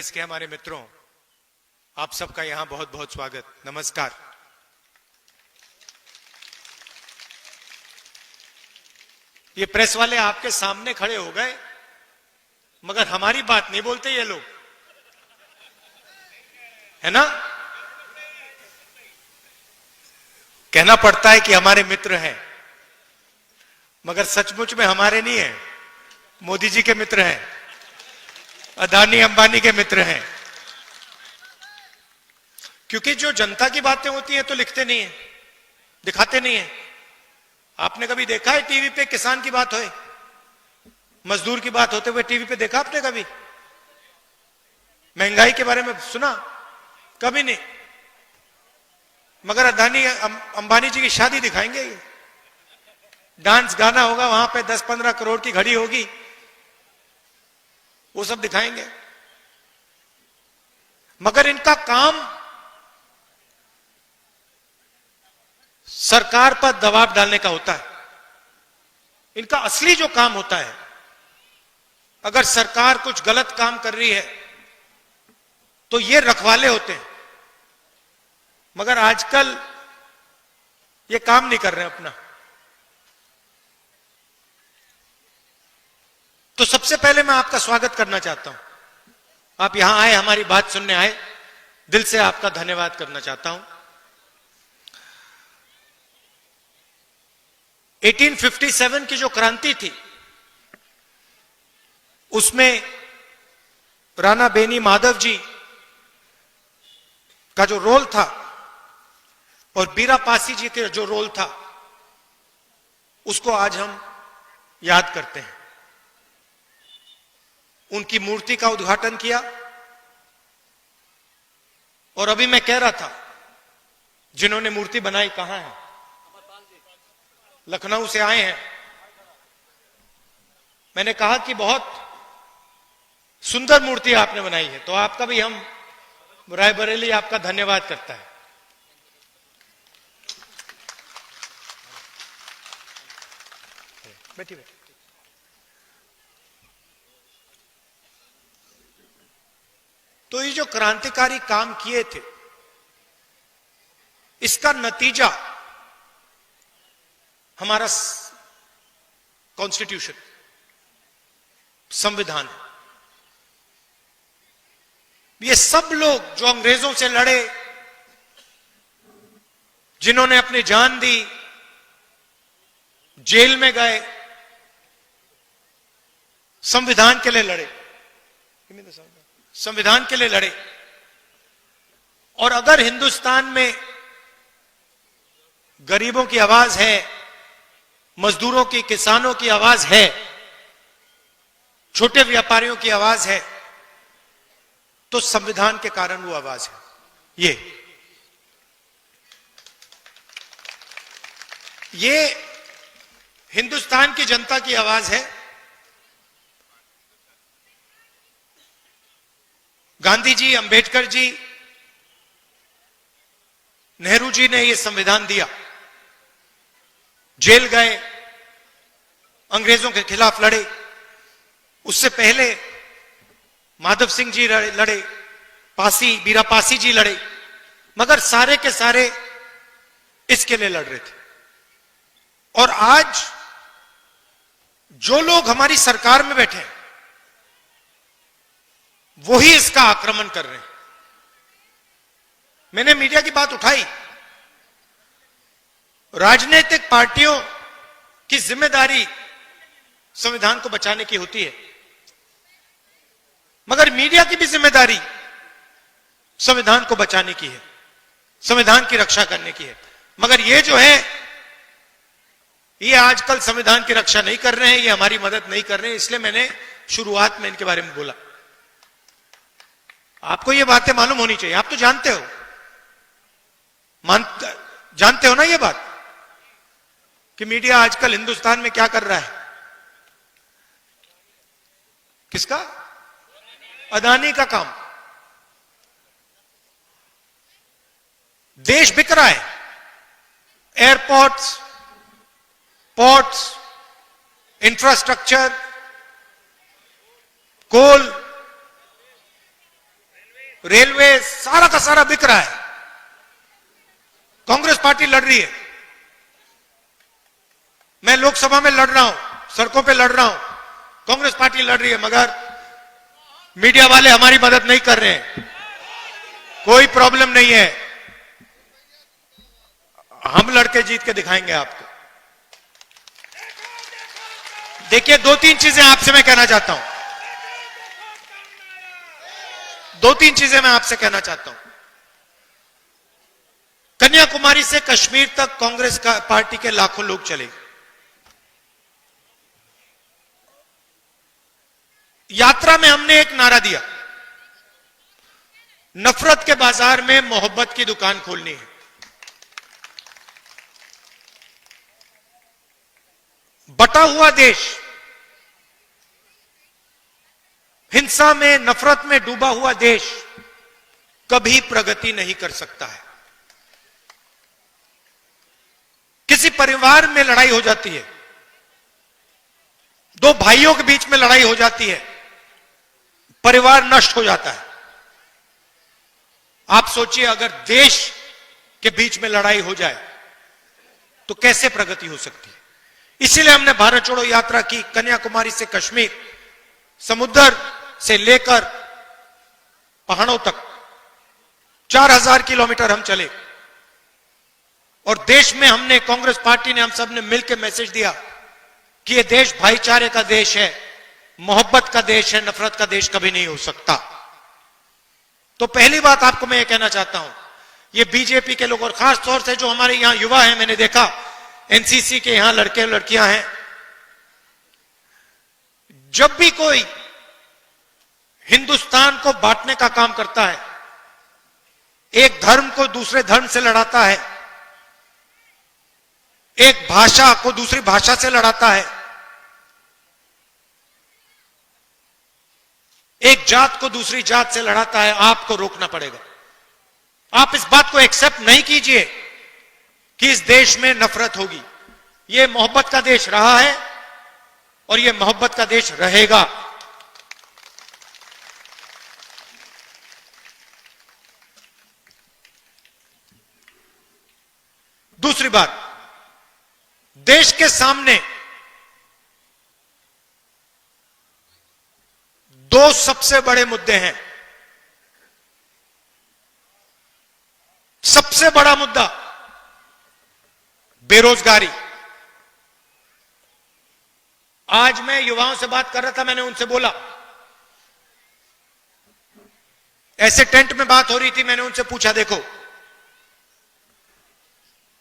Press के हमारे मित्रों, आप सबका यहां बहुत बहुत स्वागत, नमस्कार। ये प्रेस वाले आपके सामने खड़े हो गए, मगर हमारी बात नहीं बोलते ये लोग, है ना? कहना पड़ता है कि हमारे मित्र हैं, मगर सचमुच में हमारे नहीं है, मोदी जी के मित्र हैं, अदानी अंबानी के मित्र हैं। क्योंकि जो जनता की बातें होती हैं तो लिखते नहीं है, दिखाते नहीं है। आपने कभी देखा है टीवी पे किसान की बात होए, मजदूर की बात होते हुए टीवी पे देखा आपने कभी? महंगाई के बारे में सुना? कभी नहीं। मगर अदानी अंबानी जी की शादी दिखाएंगे, ये डांस गाना होगा, वहां पे 10-15 करोड़ की घड़ी होगी, वो सब दिखाएंगे। मगर इनका काम सरकार पर दबाव डालने का होता है। इनका असली जो काम होता है, अगर सरकार कुछ गलत काम कर रही है तो ये रखवाले होते हैं। मगर आजकल ये काम नहीं कर रहे हैं अपना। तो सबसे पहले मैं आपका स्वागत करना चाहता हूं। आप यहां आए, हमारी बात सुनने आए, दिल से आपका धन्यवाद करना चाहता हूं। 1857 की जो क्रांति थी, उसमें राणा बेनी माधव जी का जो रोल था और बीरा पासी जी का जो रोल था, उसको आज हम याद करते हैं। उनकी मूर्ति का उद्घाटन किया। और अभी मैं कह रहा था, जिन्होंने मूर्ति बनाई कहां है? लखनऊ से आए हैं। मैंने कहा कि बहुत सुंदर मूर्ति आपने बनाई है, तो आपका भी हम रायबरेली आपका धन्यवाद करता है। बैठिए। तो ये जो क्रांतिकारी काम किए थे, इसका नतीजा हमारा कॉन्स्टिट्यूशन, संविधान है। ये सब लोग जो अंग्रेजों से लड़े, जिन्होंने अपनी जान दी, जेल में गए, संविधान के लिए लड़े, संविधान के लिए लड़े। और अगर हिंदुस्तान में गरीबों की आवाज है, मजदूरों की, किसानों की आवाज है, छोटे व्यापारियों की आवाज है, तो संविधान के कारण वो आवाज है। ये हिंदुस्तान की जनता की आवाज है। गांधी जी, अंबेडकर जी, नेहरू जी ने यह संविधान दिया, जेल गए, अंग्रेजों के खिलाफ लड़े। उससे पहले माधव सिंह जी लड़े, बीरा पासी जी लड़े, मगर सारे के सारे इसके लिए लड़ रहे थे। और आज जो लोग हमारी सरकार में बैठे हैं, वही इसका आक्रमण कर रहे हैं। मैंने मीडिया की बात उठाई। राजनीतिक पार्टियों की जिम्मेदारी संविधान को बचाने की होती है, मगर मीडिया की भी जिम्मेदारी संविधान को बचाने की है, संविधान की रक्षा करने की है। मगर ये जो है, ये आजकल संविधान की रक्षा नहीं कर रहे हैं, ये हमारी मदद नहीं कर रहे हैं। इसलिए मैंने शुरुआत में इनके बारे में बोला। आपको ये बातें मालूम होनी चाहिए, आप तो जानते हो, जानते हो ना ये बात, कि मीडिया आजकल हिंदुस्तान में क्या कर रहा है। किसका? अदानी का काम। देश बिक रहा है। एयरपोर्ट्स, पोर्ट्स, इंफ्रास्ट्रक्चर, कोल, रेलवे सारा का सारा बिक रहा है। कांग्रेस पार्टी लड़ रही है, मैं लोकसभा में लड़ रहा हूं, सड़कों पे लड़ रहा हूं, कांग्रेस पार्टी लड़ रही है, मगर मीडिया वाले हमारी मदद नहीं कर रहे हैं। कोई प्रॉब्लम नहीं है, हम लड़के जीत के दिखाएंगे आपको। देखिए, दो तीन चीजें आपसे मैं कहना चाहता हूं, दो तीन चीजें मैं आपसे कहना चाहता हूं। कन्याकुमारी से कश्मीर तक कांग्रेस का पार्टी के लाखों लोग चले। यात्रा में हमने एक नारा दिया, नफरत के बाजार में मोहब्बत की दुकान खोलनी है। बटा हुआ देश, हिंसा में, नफरत में डूबा हुआ देश कभी प्रगति नहीं कर सकता है। किसी परिवार में लड़ाई हो जाती है, दो भाइयों के बीच में लड़ाई हो जाती है, परिवार नष्ट हो जाता है। आप सोचिए, अगर देश के बीच में लड़ाई हो जाए तो कैसे प्रगति हो सकती है। इसीलिए हमने भारत छोड़ो यात्रा की, कन्याकुमारी से कश्मीर, समुद्र से लेकर पहाड़ों तक 4000 किलोमीटर हम चले। और देश में हमने, कांग्रेस पार्टी ने, हम सब ने मिलकर मैसेज दिया कि यह देश भाईचारे का देश है, मोहब्बत का देश है, नफरत का देश कभी नहीं हो सकता। तो पहली बात आपको मैं ये कहना चाहता हूं, ये बीजेपी के लोग और खास तौर से जो हमारे यहां युवा हैं, मैंने देखा एनसीसी के यहां लड़के लड़कियां हैं, जब भी कोई हिंदुस्तान को बांटने का काम करता है, एक धर्म को दूसरे धर्म से लड़ाता है, एक भाषा को दूसरी भाषा से लड़ाता है, एक जात को दूसरी जात से लड़ाता है, आपको रोकना पड़ेगा। आप इस बात को एक्सेप्ट नहीं कीजिए कि इस देश में नफरत होगी। यह मोहब्बत का देश रहा है और यह मोहब्बत का देश रहेगा। दूसरी बात, देश के सामने दो सबसे बड़े मुद्दे हैं। सबसे बड़ा मुद्दा बेरोजगारी। आज मैं युवाओं से बात कर रहा था, मैंने उनसे बोला, ऐसे टेंट में बात हो रही थी, मैंने उनसे पूछा, देखो,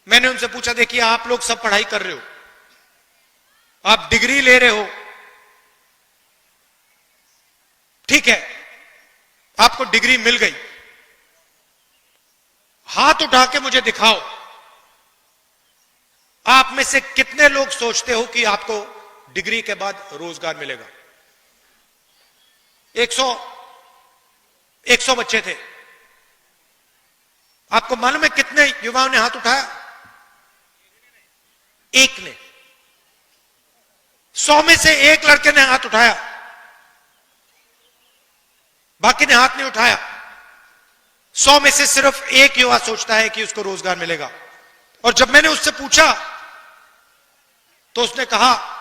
मैंने उनसे पूछा, देखिए आप लोग सब पढ़ाई कर रहे हो, आप डिग्री ले रहे हो, ठीक है, आपको डिग्री मिल गई, हाथ उठा के मुझे दिखाओ, आप में से कितने लोग सोचते हो कि आपको डिग्री के बाद रोजगार मिलेगा। 100 बच्चे थे। आपको मालूम है कितने युवाओं ने हाथ उठाया? एक ने। 100 में से एक लड़के ने हाथ उठाया, बाकी ने हाथ नहीं उठाया। 100 में से सिर्फ एक युवा सोचता है कि उसको रोजगार मिलेगा। और जब मैंने उससे पूछा तो उसने कहा,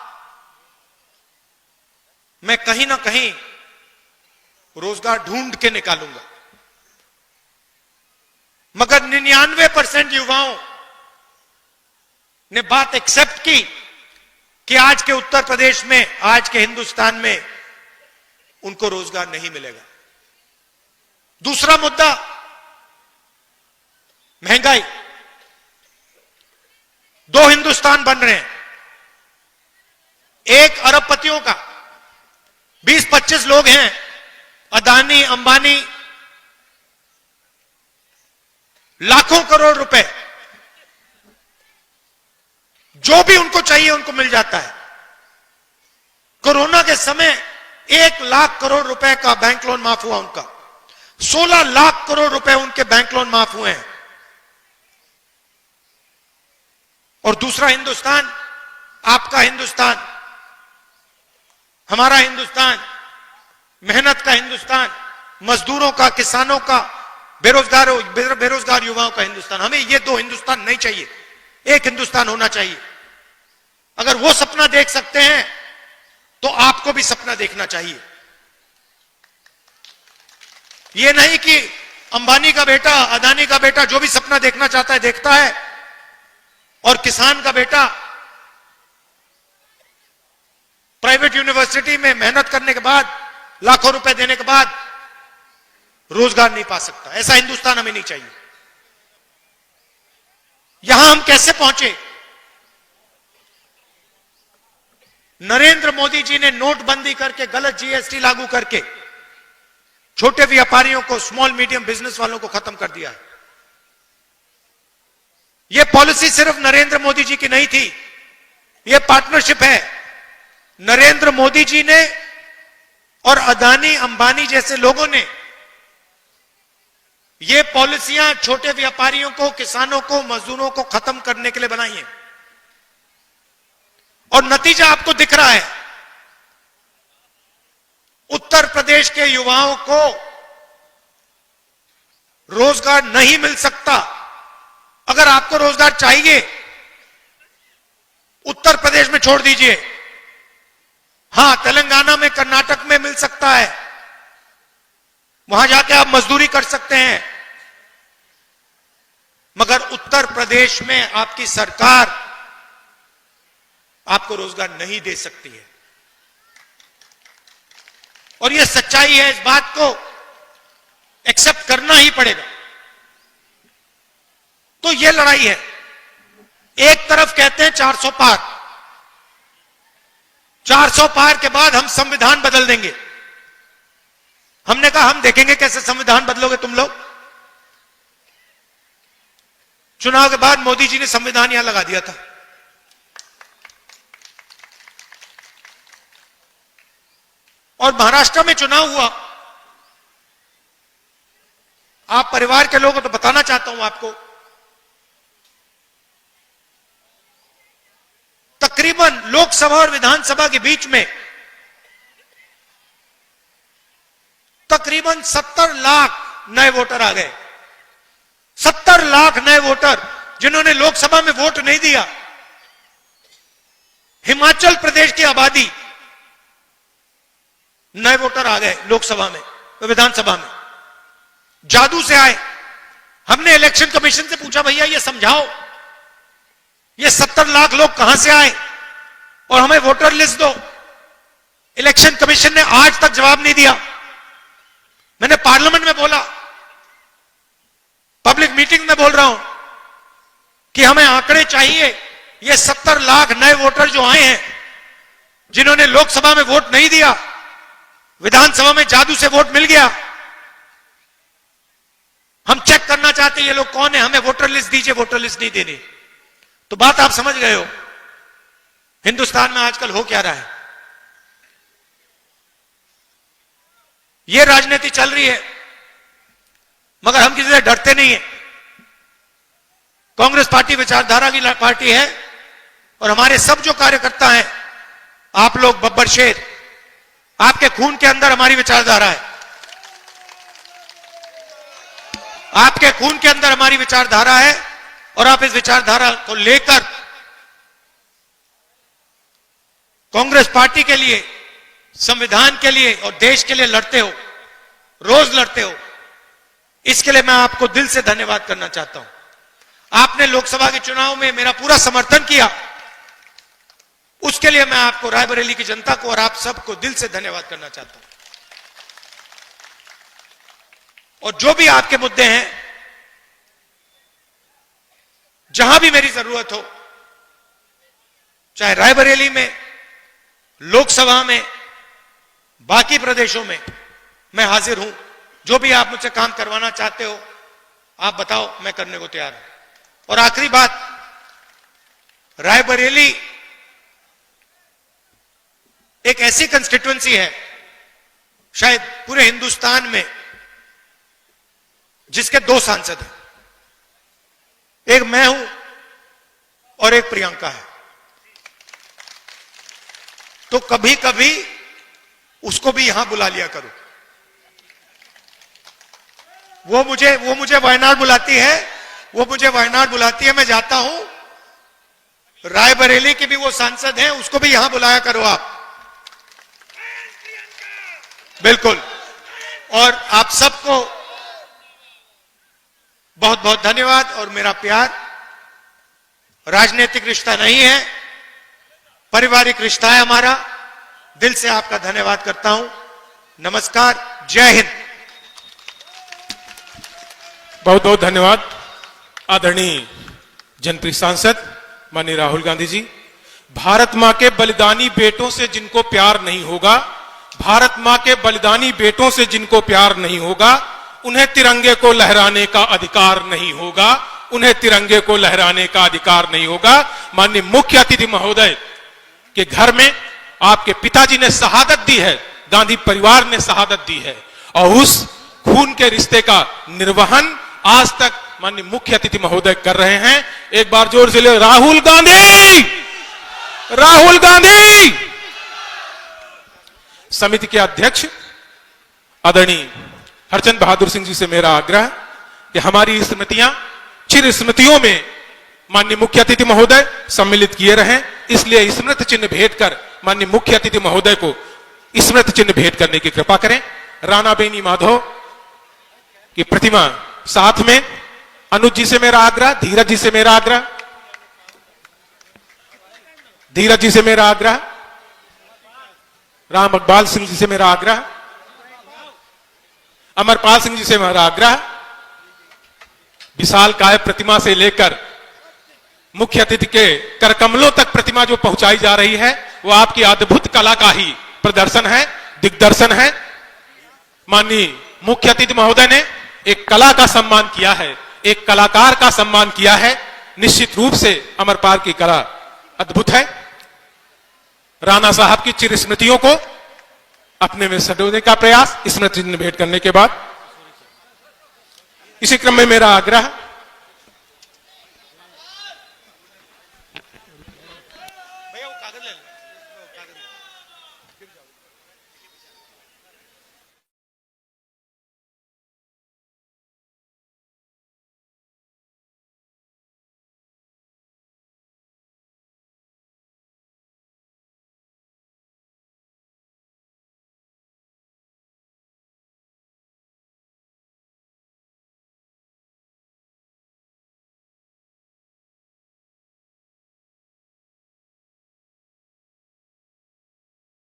मैं कहीं ना कहीं रोजगार ढूंढ के निकालूंगा। मगर 99% युवाओं ने बात एक्सेप्ट की कि आज के उत्तर प्रदेश में, आज के हिंदुस्तान में उनको रोजगार नहीं मिलेगा। दूसरा मुद्दा महंगाई। दो हिंदुस्तान बन रहे हैं, एक अरबपतियों का, 20-25 लोग हैं, अदानी, अंबानी, लाखों करोड़ रुपए, जो भी उनको चाहिए उनको मिल जाता है। कोरोना के समय 1 लाख करोड़ रुपए का बैंक लोन माफ हुआ उनका, 16 लाख करोड़ रुपए उनके बैंक लोन माफ हुए हैं। और दूसरा हिंदुस्तान, आपका हिंदुस्तान, हमारा हिंदुस्तान, मेहनत का हिंदुस्तान, मजदूरों का, किसानों का, बेरोजगार युवाओं का हिंदुस्तान। हमें ये दो हिंदुस्तान नहीं चाहिए, एक हिंदुस्तान होना चाहिए। अगर वो सपना देख सकते हैं तो आपको भी सपना देखना चाहिए। ये नहीं कि अंबानी का बेटा, अदानी का बेटा जो भी सपना देखना चाहता है देखता है, और किसान का बेटा प्राइवेट यूनिवर्सिटी में मेहनत करने के बाद, लाखों रुपए देने के बाद रोजगार नहीं पा सकता। ऐसा हिंदुस्तान हमें नहीं चाहिए। यहां हम कैसे पहुंचे? नरेंद्र मोदी जी ने नोटबंदी करके, गलत जीएसटी लागू करके छोटे व्यापारियों को, स्मॉल मीडियम बिजनेस वालों को खत्म कर दिया है। यह पॉलिसी सिर्फ नरेंद्र मोदी जी की नहीं थी, यह पार्टनरशिप है। नरेंद्र मोदी जी ने और अदानी, अंबानी जैसे लोगों ने ये पॉलिसियां छोटे व्यापारियों को, किसानों को, मजदूरों को खत्म करने के लिए बनाई है। और नतीजा आपको दिख रहा है। उत्तर प्रदेश के युवाओं को रोजगार नहीं मिल सकता। अगर आपको रोजगार चाहिए, उत्तर प्रदेश में छोड़ दीजिए। हां, तेलंगाना में, कर्नाटक में मिल सकता है, वहां जाके आप मजदूरी कर सकते हैं। मगर उत्तर प्रदेश में आपकी सरकार आपको रोजगार नहीं दे सकती है। और यह सच्चाई है, इस बात को एक्सेप्ट करना ही पड़ेगा। तो यह लड़ाई है। एक तरफ कहते हैं 400 पार, 400 पार के बाद हम संविधान बदल देंगे। हमने कहा हम देखेंगे कैसे संविधान बदलोगे तुम लोग। चुनाव के बाद मोदी जी ने संविधान यहां लगा दिया था। और महाराष्ट्र में चुनाव हुआ। आप परिवार के लोगों तो बताना चाहता हूं आपको, तकरीबन लोकसभा और विधानसभा के बीच में तकरीबन 70 लाख नए वोटर आ गए। 70 लाख नए वोटर जिन्होंने लोकसभा में वोट नहीं दिया। हिमाचल प्रदेश की आबादी, नए वोटर आ गए लोकसभा में, विधानसभा में, जादू से आए। हमने इलेक्शन कमीशन से पूछा, भैया ये समझाओ, ये 70 लाख लोग कहां से आए और हमें वोटर लिस्ट दो। इलेक्शन कमीशन ने आज तक जवाब नहीं दिया। मैंने पार्लियामेंट में बोला, पब्लिक मीटिंग में बोल रहा हूं कि हमें आंकड़े चाहिए। ये 70 लाख नए वोटर जो आए हैं, जिन्होंने लोकसभा में वोट नहीं दिया, विधानसभा में जादू से वोट मिल गया, हम चेक करना चाहते हैं ये लोग कौन है, हमें वोटर लिस्ट दीजिए। वोटर लिस्ट नहीं देनी। तो बात आप समझ गए हो हिंदुस्तान में आजकल हो क्या रहा है। ये राजनीति चल रही है, मगर हम किसी से डरते नहीं है। कांग्रेस पार्टी विचारधारा की पार्टी है और हमारे सब जो कार्यकर्ता हैं, आप लोग बब्बर शेर, आपके खून के अंदर हमारी विचारधारा है। आपके खून के अंदर हमारी विचारधारा है और आप इस विचारधारा को लेकर कांग्रेस पार्टी के लिए, संविधान के लिए और देश के लिए लड़ते हो, रोज लड़ते हो। इसके लिए मैं आपको दिल से धन्यवाद करना चाहता हूं। आपने लोकसभा के चुनाव में मेरा पूरा समर्थन किया, उसके लिए मैं आपको, रायबरेली की जनता को और आप सबको दिल से धन्यवाद करना चाहता हूं। और जो भी आपके मुद्दे हैं, जहां भी मेरी जरूरत हो, चाहे रायबरेली में, लोकसभा में, बाकी प्रदेशों में, मैं हाजिर हूं। जो भी आप मुझसे काम करवाना चाहते हो, आप बताओ, मैं करने को तैयार हूं। और आखिरी बात, रायबरेली एक ऐसी कंस्टिट्यूएंसी है शायद पूरे हिंदुस्तान में जिसके 2 सांसद हैं। एक मैं हूं और एक प्रियंका है। तो कभी कभी उसको भी यहां बुला लिया करो। वो मुझे वायनाड बुलाती है, मैं जाता हूं। रायबरेली के भी वो सांसद हैं, उसको भी यहां बुलाया करो आप। बिल्कुल। और आप सबको बहुत बहुत धन्यवाद और मेरा प्यार। राजनीतिक रिश्ता नहीं है, पारिवारिक रिश्ता है हमारा। दिल से आपका धन्यवाद करता हूं। नमस्कार, जय हिंद। बहुत बहुत धन्यवाद आदरणीय जनप्रिय सांसद माननीय राहुल गांधी जी। भारत मां के बलिदानी बेटों से जिनको प्यार नहीं होगा, भारत मां के बलिदानी बेटों से जिनको प्यार नहीं होगा, उन्हें तिरंगे को लहराने का अधिकार नहीं होगा, उन्हें तिरंगे को लहराने का अधिकार नहीं होगा। माननीय मुख्य अतिथि महोदय के घर में आपके पिताजी ने शहादत दी है, गांधी परिवार ने शहादत दी है, और उस खून के रिश्ते का निर्वहन आज तक माननीय मुख्य अतिथि महोदय कर रहे हैं। एक बार जोर से ले, राहुल गांधी, राहुल गांधी। समिति के अध्यक्ष आदरणीय हरचंद बहादुर सिंह जी से मेरा आग्रह कि हमारी स्मृतियां चिर स्मृतियों में माननीय मुख्य अतिथि महोदय सम्मिलित किए रहें, इसलिए स्मृति चिन्ह भेंट कर माननीय मुख्य अतिथि महोदय को स्मृति चिन्ह भेंट करने की कृपा करें। राणा बेनी माधव की प्रतिमा साथ में। अनुज जी से मेरा आग्रह, धीरज जी से मेरा आग्रह, धीरज जी से मेरा आग्रह, राम अकबाल सिंह जी से मेरा आग्रह, अमरपाल सिंह जी से मेरा आग्रह। विशाल काय प्रतिमा से लेकर मुख्य अतिथि के करकमलों तक प्रतिमा जो पहुंचाई जा रही है, वो आपकी अद्भुत कला का ही प्रदर्शन है, दिग्दर्शन है। माननीय मुख्य अतिथि महोदय ने एक कला का सम्मान किया है, एक कलाकार का सम्मान किया है। निश्चित रूप से अमरपाल की कला अद्भुत है। राणा साहब की चिर स्मृतियों को अपने में सजोने का प्रयास स्मृति चिन्ह भेंट करने के बाद। इसी क्रम में मेरा आग्रह